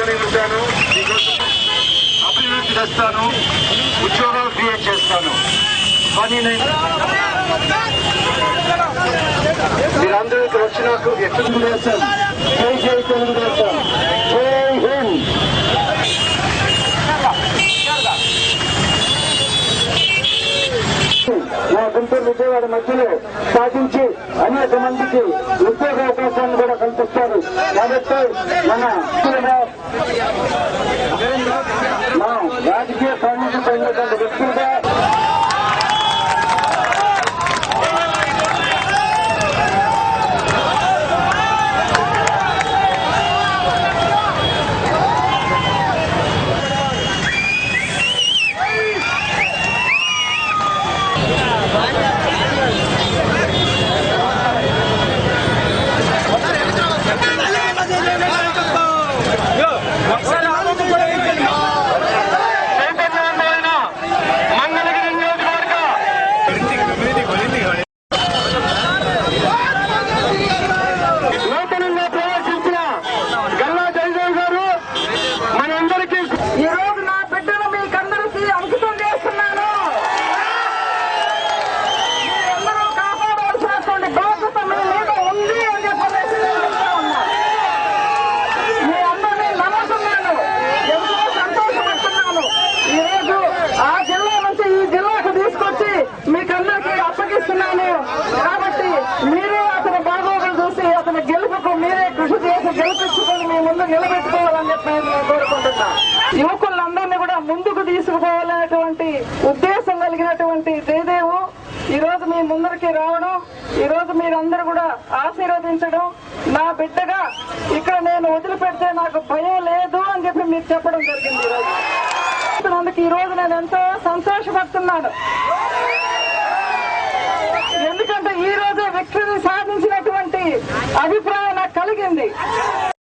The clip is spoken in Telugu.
మీతోనే ఉంటాను, మీకోసం అభివృద్ధి చేస్తాను, ఉద్యోగాలు క్రియేట్ చేస్తాను. కానీ మీరందరూ ఇక్కడ వచ్చినాక తెలుగుదేశం, జై జై తెలుగుదేశం, జై హింద్. మా గుంటూరు విజయవాడ మధ్యలో సాధించి అనేక మందికి ఉద్యోగ అవకాశాలను కూడా కల్పిస్తారు. కాబట్టి మా రాజకీయ సామర్థ్యం పొందినటువంటి వ్యక్తులుగా కాబట్టి మీరే అతని బాగోగులు చూసి అతని గెలుపుకు మీరే కృషి చేసి గెలిపించుకొని మీ ముందు నిలబెట్టుకోవాలని చెప్పి నేను కోరుకుంటున్నా. యువకులందరినీ కూడా ముందుకు తీసుకుపోవాలనేటువంటి ఉద్దేశం కలిగినటువంటి జయదేవు ఈ రోజు మీ ముందరికి రావడం, ఈ రోజు మీరందరూ కూడా ఆశీర్వదించడం, నా బిడ్డగా ఇక్కడ నేను వదిలిపెడితే నాకు భయం లేదు అని చెప్పి మీరు చెప్పడం జరిగింది. ఈ రోజు నేను ఎంతో సంతోషపడుతున్నాను.